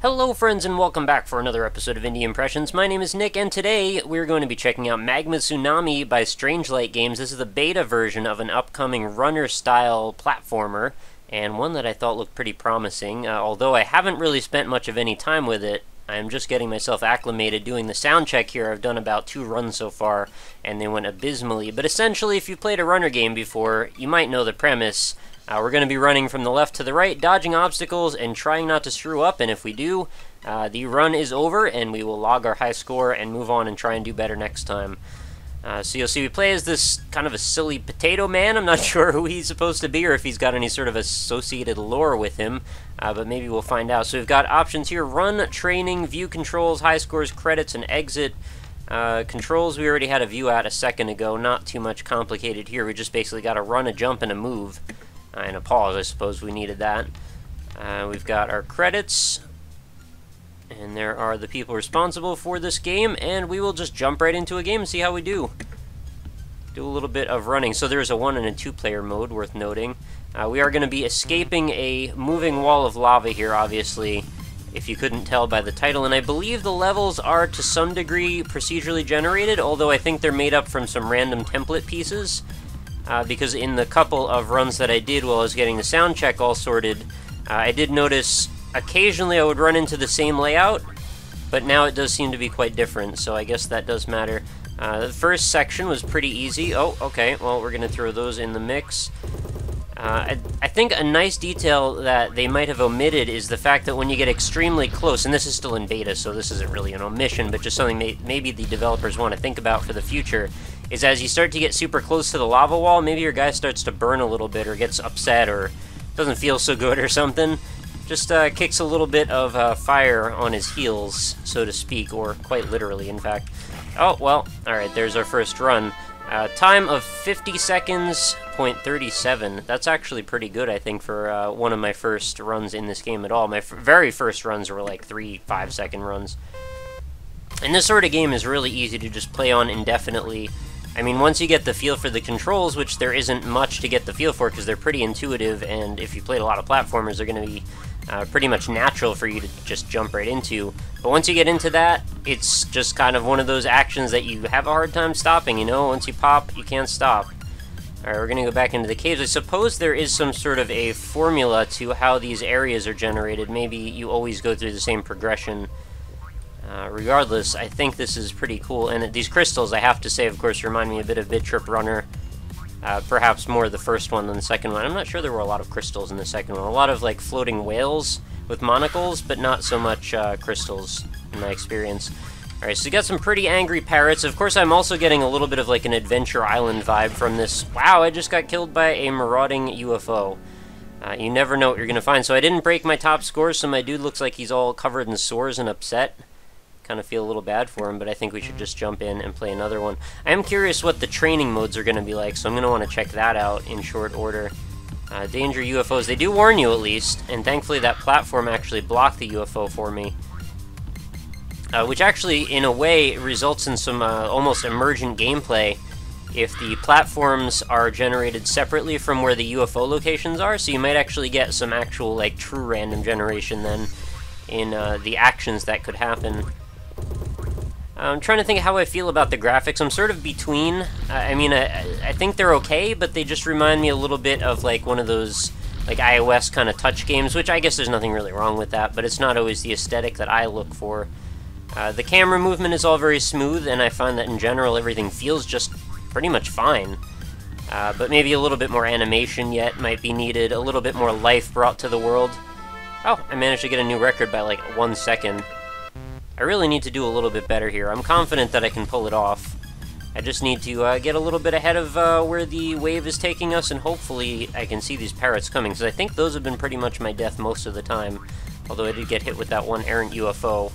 Hello friends and welcome back for another episode of Indie Impressions. My name is Nick and today we're going to be checking out Magma Tsunami by Strangelight Games. This is the beta version of an upcoming runner-style platformer and one that I thought looked pretty promising. Although I haven't really spent much of any time with it, I'm just getting myself acclimated doing the sound check here. I've done about 2 runs so far and they went abysmally. But essentially, if you've played a runner game before, you might know the premise. We're going to be running from the left to the right, dodging obstacles, and trying not to screw up, and if we do, the run is over, and we will log our high score and move on and try and do better next time. So you'll see we play as this kind of a silly potato man. I'm not sure who he's supposed to be or if he's got any sort of associated lore with him, but maybe we'll find out. So we've got options here: run, training, view controls, high scores, credits, and exit. Controls we already had a view at a second ago, not too much complicated here. We just basically got a run, a jump, and a move. And a pause, I suppose we needed that. We've got our credits, and there are the people responsible for this game, and we will just jump right into a game and see how we do. Do a little bit of running. So there's a 1 and a 2 player mode, worth noting. We are going to be escaping a moving wall of lava here, obviously, if you couldn't tell by the title, and I believe the levels are to some degree procedurally generated, although I think they're made up from some random template pieces. Because in the couple of runs that I did while I was getting the sound check all sorted, I did notice occasionally I would run into the same layout, but now it does seem to be quite different, so I guess that does matter. The first section was pretty easy. Oh, okay, well, we're going to throw those in the mix. I think a nice detail that they might have omitted is the fact that when you get extremely close, and this is still in beta, so this isn't really an omission, but just something maybe the developers want to think about for the future, is as you start to get super close to the lava wall, maybe your guy starts to burn a little bit or gets upset or doesn't feel so good or something. Just kicks a little bit of fire on his heels, so to speak, or quite literally, in fact. Oh, well, alright, there's our first run. Time of 50 seconds, .37. That's actually pretty good, I think, for one of my first runs in this game at all. My very first runs were like 3-5 second runs. And this sort of game is really easy to just play on indefinitely. I mean, once you get the feel for the controls, which there isn't much to get the feel for because they're pretty intuitive, and if you played a lot of platformers, they're going to be pretty much natural for you to just jump right into. But once you get into that, it's just kind of one of those actions that you have a hard time stopping, you know? Once you pop, you can't stop. Alright, we're going to go back into the caves. I suppose there is some sort of a formula to how these areas are generated. Maybe you always go through the same progression. Regardless, I think this is pretty cool, and these crystals, I have to say, of course, remind me a bit of Bit Trip Runner. Perhaps more the first one than the second one. I'm not sure there were a lot of crystals in the second one. A lot of, like, floating whales with monocles, but not so much crystals, in my experience. Alright, so you got some pretty angry parrots. Of course, I'm also getting a little bit of, like, an Adventure Island vibe from this. Wow, I just got killed by a marauding UFO. You never know what you're going to find. So I didn't break my top score, so my dude looks like he's all covered in sores and upset. Kind of feel a little bad for him, but I think we should just jump in and play another one. I am curious what the training modes are going to be like, so I'm going to want to check that out in short order. Danger UFOs, they do warn you at least, and thankfully that platform actually blocked the UFO for me. Which actually, in a way, results in some almost emergent gameplay if the platforms are generated separately from where the UFO locations are, so you might actually get some actual, like, true random generation then in the actions that could happen. I'm trying to think how I feel about the graphics. I'm sort of between. I mean, I think they're okay, but they just remind me a little bit of, like, one of those, like, iOS kind of touch games, which I guess there's nothing really wrong with that, but it's not always the aesthetic that I look for. The camera movement is all very smooth, and I find that in general everything feels just pretty much fine. But maybe a little bit more animation yet might be needed, a little bit more life brought to the world. Oh, I managed to get a new record by, like, 1 second. I really need to do a little bit better here. I'm confident that I can pull it off. I just need to get a little bit ahead of where the wave is taking us, and hopefully I can see these parrots coming, because I think those have been pretty much my death most of the time, although I did get hit with that one errant UFO.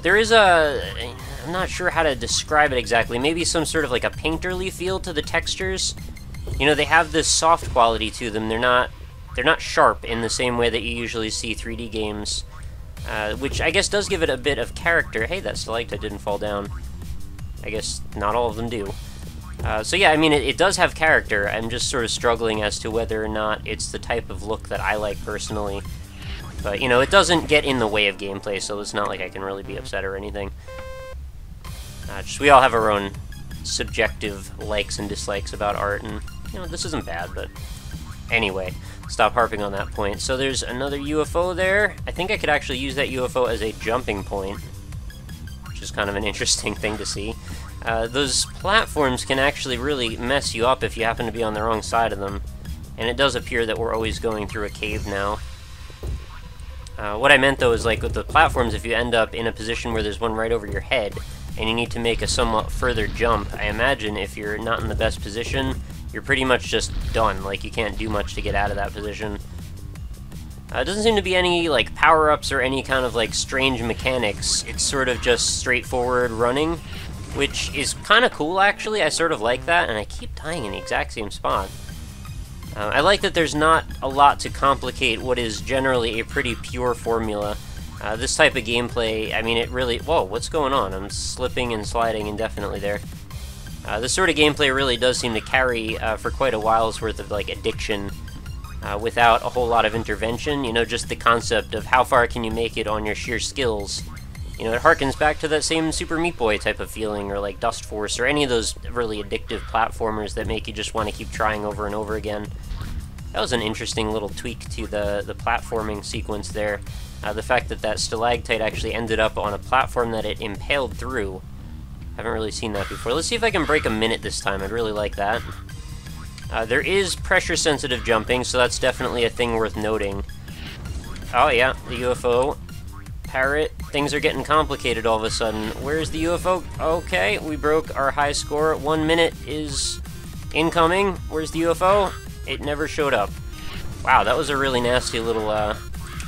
There is I'm not sure how to describe it exactly, maybe some sort of like a painterly feel to the textures. You know, they have this soft quality to them. They're not sharp in the same way that you usually see 3D games, which I guess does give it a bit of character. Hey, that stalactite didn't fall down. I guess not all of them do. So yeah, I mean, it does have character. I'm just sort of struggling as to whether or not it's the type of look that I like personally. But, you know, it doesn't get in the way of gameplay, so it's not like I can really be upset or anything. Just we all have our own subjective likes and dislikes about art, and, you know, this isn't bad, but anyway, stop harping on that point. So there's another UFO there. I think I could actually use that UFO as a jumping point, which is kind of an interesting thing to see. Those platforms can actually really mess you up if you happen to be on the wrong side of them, and it does appear that we're always going through a cave now. What I meant, though, is like with the platforms, if you end up in a position where there's one right over your head, and you need to make a somewhat further jump, I imagine if you're not in the best position, you're pretty much just done. Like, you can't do much to get out of that position. It doesn't seem to be any, like, power-ups or any kind of, like, strange mechanics. It's sort of just straightforward running, which is kind of cool, actually. I sort of like that, and I keep dying in the exact same spot. I like that there's not a lot to complicate what is generally a pretty pure formula. This type of gameplay, I mean, it really... Whoa, what's going on? I'm slipping and sliding indefinitely there. This sort of gameplay really does seem to carry for quite a while's worth of, like, addiction without a whole lot of intervention. You know, just the concept of how far can you make it on your sheer skills. You know, it harkens back to that same Super Meat Boy type of feeling, or like Dust Force, or any of those really addictive platformers that make you just want to keep trying over and over again. That was an interesting little tweak to the platforming sequence there. The fact that that stalactite actually ended up on a platform that it impaled through. Haven't really seen that before. Let's see if I can break a minute this time. I'd really like that. There is pressure-sensitive jumping, so that's definitely a thing worth noting. Oh yeah, the UFO. Parrot. Things are getting complicated all of a sudden. Where's the UFO? Okay, we broke our high score. 1 minute is incoming. Where's the UFO? It never showed up. Wow, that was a really nasty little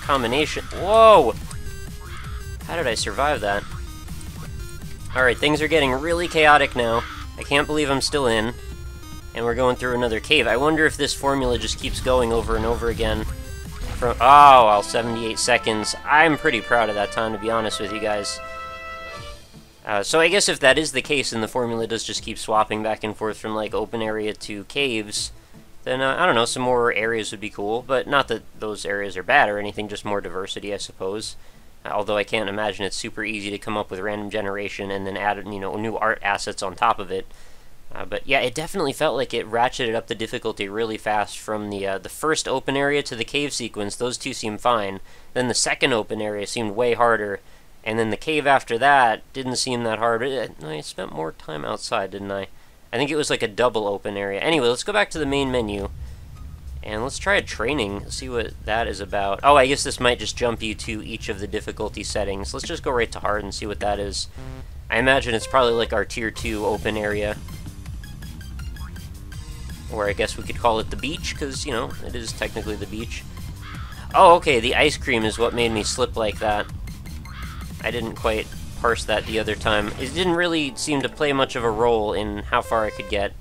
combination. Whoa! How did I survive that? Alright, things are getting really chaotic now. I can't believe I'm still in. And we're going through another cave. I wonder if this formula just keeps going over and over again. Oh, well, 78 seconds. I'm pretty proud of that time, to be honest with you guys. So I guess if that is the case, and the formula does just keep swapping back and forth from, like, open area to caves, then, I don't know, some more areas would be cool. But not that those areas are bad or anything, just more diversity, I suppose. Although I can't imagine it's super easy to come up with random generation and then add, you know, new art assets on top of it. But yeah, it definitely felt like it ratcheted up the difficulty really fast from the first open area to the cave sequence. Those two seemed fine. Then the second open area seemed way harder. And then the cave after that didn't seem that hard. I spent more time outside, didn't I? I think it was like a double open area. Anyway, let's go back to the main menu. And let's try a training, see what that is about. Oh, I guess this might just jump you to each of the difficulty settings. Let's just go right to hard and see what that is. I imagine it's probably like our tier 2 open area. Or I guess we could call it the beach, because, you know, it is technically the beach. Oh, okay, the ice cream is what made me slip like that. I didn't quite parse that the other time. It didn't really seem to play much of a role in how far I could get,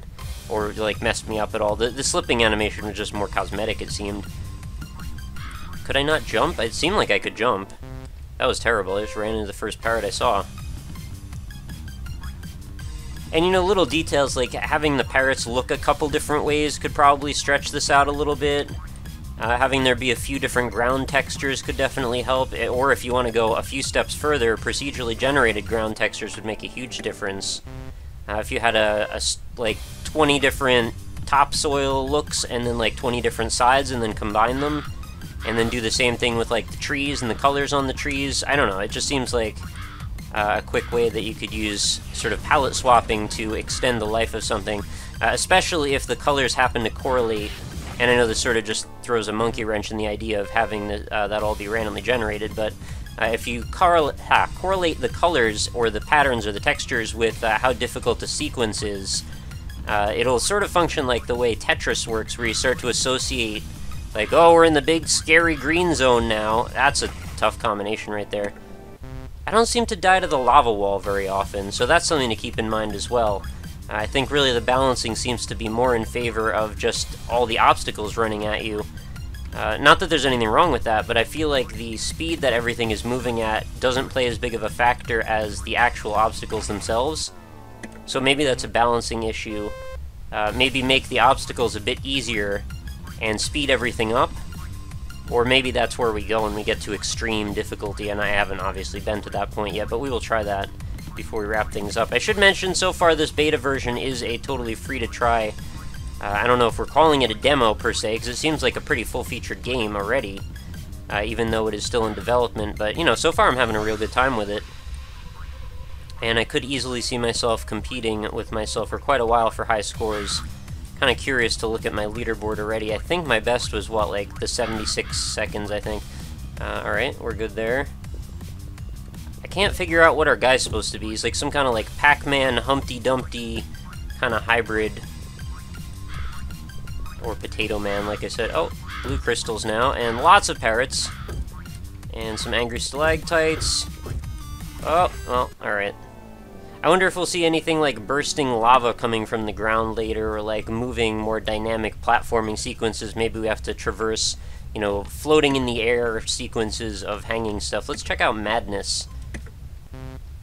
or, like, messed me up at all. The slipping animation was just more cosmetic, it seemed. Could I not jump? It seemed like I could jump. That was terrible. I just ran into the first parrot I saw. And, you know, little details like having the parrots look a couple different ways could probably stretch this out a little bit. Having there be a few different ground textures could definitely help. Or if you want to go a few steps further, procedurally generated ground textures would make a huge difference. If you had like 20 different topsoil looks and then like 20 different sides and then combine them, and then do the same thing with like the trees and the colors on the trees. I don't know, it just seems like a quick way that you could use sort of palette swapping to extend the life of something, especially if the colors happen to correlate. And I know this sort of just throws a monkey wrench in the idea of having that all be randomly generated, but if you correlate the colors or the patterns or the textures with how difficult the sequence is, it'll sort of function like the way Tetris works, where you start to associate, like, oh, we're in the big scary green zone now. That's a tough combination right there. I don't seem to die to the lava wall very often, so that's something to keep in mind as well. I think really the balancing seems to be more in favor of just all the obstacles running at you. Not that there's anything wrong with that, but I feel like the speed that everything is moving at doesn't play as big of a factor as the actual obstacles themselves. So maybe that's a balancing issue. Maybe make the obstacles a bit easier and speed everything up. Or maybe that's where we go and we get to extreme difficulty, and I haven't obviously been to that point yet, but we will try that before we wrap things up. I should mention, so far this beta version is a totally free-to-try. I don't know if we're calling it a demo per se, because it seems like a pretty full-featured game already, even though it is still in development, but, you know, so far I'm having a real good time with it. And I could easily see myself competing with myself for quite a while for high scores. Kind of curious to look at my leaderboard already. I think my best was, what, like the 76 seconds, I think. Alright, we're good there. I can't figure out what our guy's supposed to be. He's like some kind of like Pac-Man, Humpty Dumpty kind of hybrid. Or Potato Man, like I said. Oh, blue crystals now, and lots of parrots. And some angry stalactites. Oh, well, alright. I wonder if we'll see anything like bursting lava coming from the ground later, or like moving, more dynamic platforming sequences. Maybe we have to traverse, you know, floating in the air sequences of hanging stuff. Let's check out Madness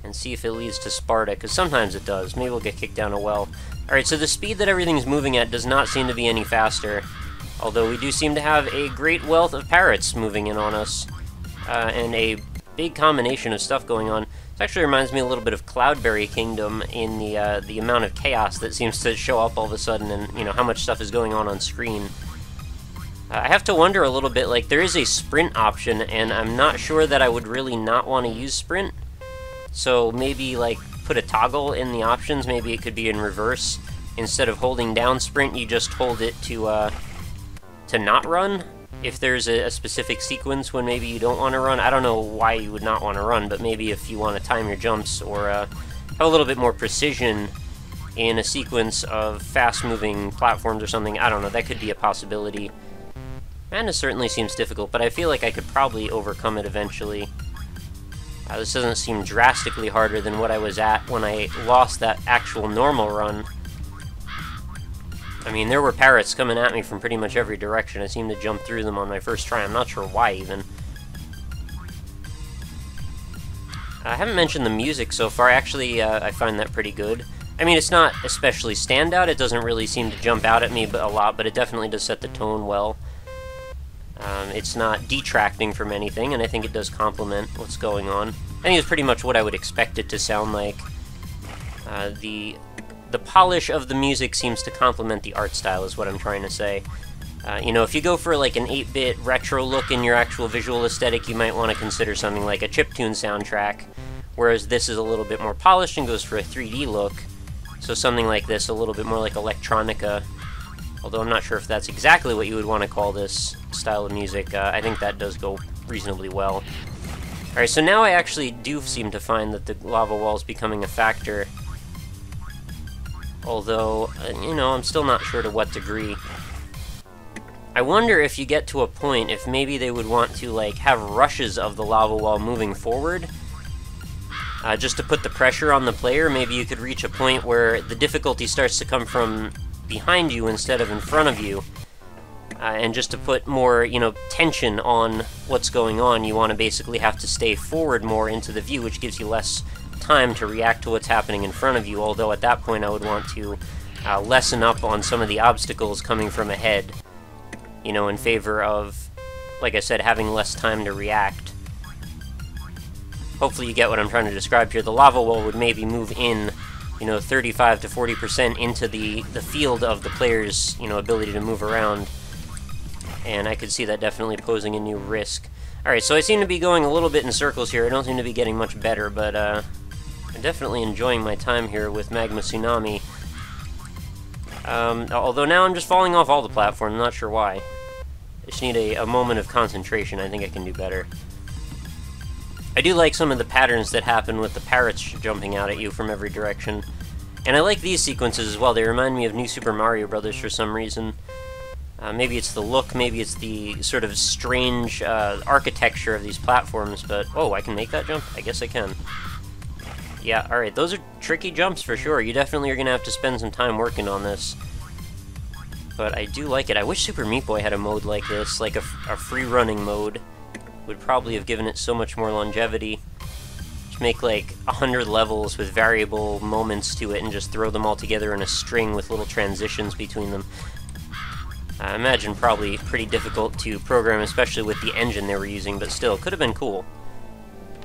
and see if it leads to Sparta, because sometimes it does. Maybe we'll get kicked down a well. Alright, so the speed that everything's moving at does not seem to be any faster, although we do seem to have a great wealth of parrots moving in on us, and a big combination of stuff going on. It actually reminds me a little bit of Cloudberry Kingdom in the amount of chaos that seems to show up all of a sudden, and, you know, how much stuff is going on screen. I have to wonder a little bit, like, there is a sprint option, and I'm not sure that I would really not want to use sprint. So maybe, like, put a toggle in the options. Maybe it could be in reverse. Instead of holding down sprint, you just hold it to not run. If there's a specific sequence when maybe you don't want to run. I don't know why you would not want to run, but maybe if you want to time your jumps or have a little bit more precision in a sequence of fast-moving platforms or something, I don't know, that could be a possibility. Madness certainly seems difficult, but I feel like I could probably overcome it eventually. This doesn't seem drastically harder than what I was at when I lost that actual normal run. I mean, there were parrots coming at me from pretty much every direction. I seemed to jump through them on my first try. I'm not sure why, even. I haven't mentioned the music so far. Actually, I find that pretty good. I mean, it's not especially standout. It doesn't really seem to jump out at me a lot, but it definitely does set the tone well. It's not detracting from anything, and I think it does complement what's going on. I think it's pretty much what I would expect it to sound like. The polish of the music seems to complement the art style, is what I'm trying to say. You know, if you go for like an 8-bit retro look in your actual visual aesthetic, you might want to consider something like a chiptune soundtrack, whereas this is a little bit more polished and goes for a 3D look. So something like this, a little bit more like electronica, although I'm not sure if that's exactly what you would want to call this style of music. I think that does go reasonably well. Alright, so now I actually do seem to find that the lava wall is becoming a factor. Although, you know, I'm still not sure to what degree. I wonder if you get to a point, if maybe they would want to, like, have rushes of the lava wall moving forward. Just to put the pressure on the player. Maybe you could reach a point where the difficulty starts to come from behind you instead of in front of you. And just to put more, you know, tension on what's going on, you want to basically have to stay forward more into the view, which gives you less time to react to what's happening in front of you, although at that point I would want to lessen up on some of the obstacles coming from ahead, you know, in favor of, like I said, having less time to react. Hopefully you get what I'm trying to describe here. The lava wall would maybe move in, you know, 35 to 40% into the field of the player's, you know, ability to move around, and I could see that definitely posing a new risk. Alright, so I seem to be going a little bit in circles here. I don't seem to be getting much better, but I'm definitely enjoying my time here with Magma Tsunami. Although now I'm just falling off all the platforms, I'm not sure why. I just need a moment of concentration. I think I can do better. I do like some of the patterns that happen with the parrots jumping out at you from every direction. And I like these sequences as well. They remind me of New Super Mario Bros. For some reason. Maybe it's the look, maybe it's the sort of strange architecture of these platforms, but... Oh, I can make that jump? I guess I can. Yeah, alright, those are tricky jumps for sure. You definitely are going to have to spend some time working on this. But I do like it. I wish Super Meat Boy had a mode like this, like a free-running mode. Would probably have given it so much more longevity. To make like 100 levels with variable moments to it and just throw them all together in a string with little transitions between them. I imagine probably pretty difficult to program, especially with the engine they were using, but still, could have been cool.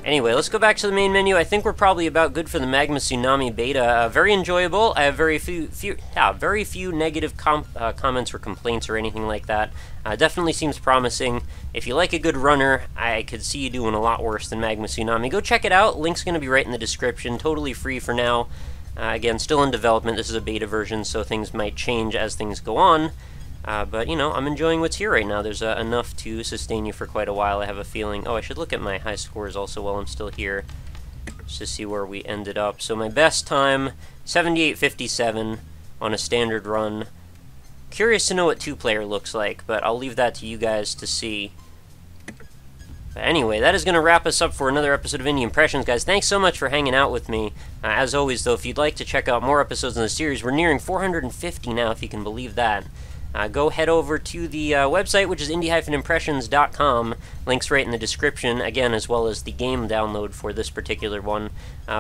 Anyway, let's go back to the main menu. I think we're probably about good for the Magma Tsunami beta. Very enjoyable. I have very few negative comments or complaints or anything like that. Definitely seems promising. If you like a good runner, I could see you doing a lot worse than Magma Tsunami. Go check it out. Link's going to be right in the description. Totally free for now. Again, still in development. This is a beta version, so things might change as things go on. But, you know, I'm enjoying what's here right now. There's enough to sustain you for quite a while, I have a feeling. Oh, I should look at my high scores also while I'm still here, just to see where we ended up. So my best time, 78:57 on a standard run. Curious to know what two-player looks like, but I'll leave that to you guys to see. But anyway, that is going to wrap us up for another episode of Indie Impressions, guys. Thanks so much for hanging out with me. As always, though, if you'd like to check out more episodes in the series, we're nearing 450 now, if you can believe that. Go head over to the website, which is indie-impressions.com. Links right in the description, again, as well as the game download for this particular one.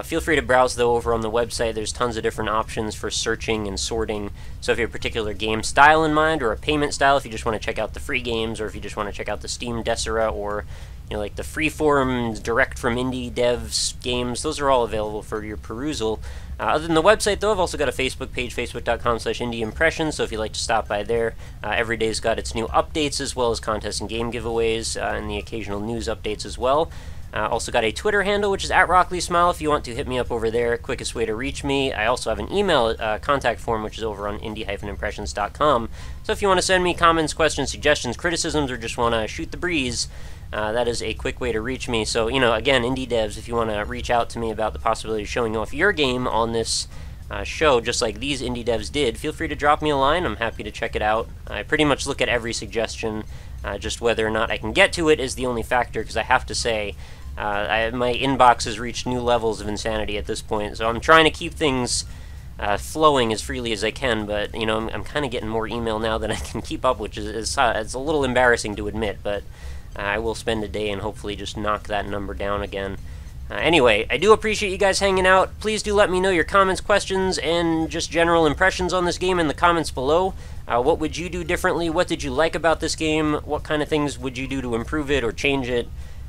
Feel free to browse, though, over on the website. There's tons of different options for searching and sorting. So if you have a particular game style in mind, or a payment style, if you just want to check out the free games, or if you just want to check out the Steam Desera, or like the freeform direct from indie devs games, those are all available for your perusal. Other than the website, though, I've also got a Facebook page, facebook.com/indieimpressions, so if you'd like to stop by there, every day's got its new updates, as well as contests and game giveaways, and the occasional news updates as well. Also got a Twitter handle, which is @RockLeeSmile, if you want to hit me up over there. Quickest way to reach me. I also have an email contact form, which is over on indie-impressions.com. So if you want to send me comments, questions, suggestions, criticisms, or just want to shoot the breeze, that is a quick way to reach me. So, again, indie devs, if you want to reach out to me about the possibility of showing off your game on this show, just like these indie devs did, feel free to drop me a line. I'm happy to check it out. I pretty much look at every suggestion. Just whether or not I can get to it is the only factor, because I have to say, my inbox has reached new levels of insanity at this point, so I'm trying to keep things flowing as freely as I can, but, I'm kind of getting more email now than I can keep up, which is it's a little embarrassing to admit, but I will spend a day and hopefully just knock that number down again. Anyway, I do appreciate you guys hanging out. Please do let me know your comments, questions, and just general impressions on this game in the comments below. What would you do differently? What did you like about this game? What kind of things would you do to improve it or change it?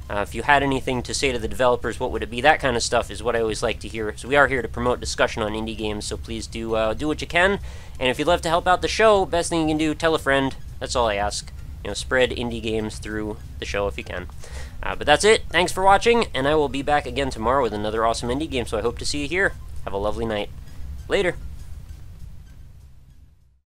If you had anything to say to the developers, what would it be? That kind of stuff is what I always like to hear. So we are here to promote discussion on indie games, so please do what you can. And if you'd love to help out the show, best thing you can do, tell a friend. That's all I ask. Spread indie games through the show if you can. But that's it. Thanks for watching, and I will be back again tomorrow with another awesome indie game, so I hope to see you here. Have a lovely night. Later.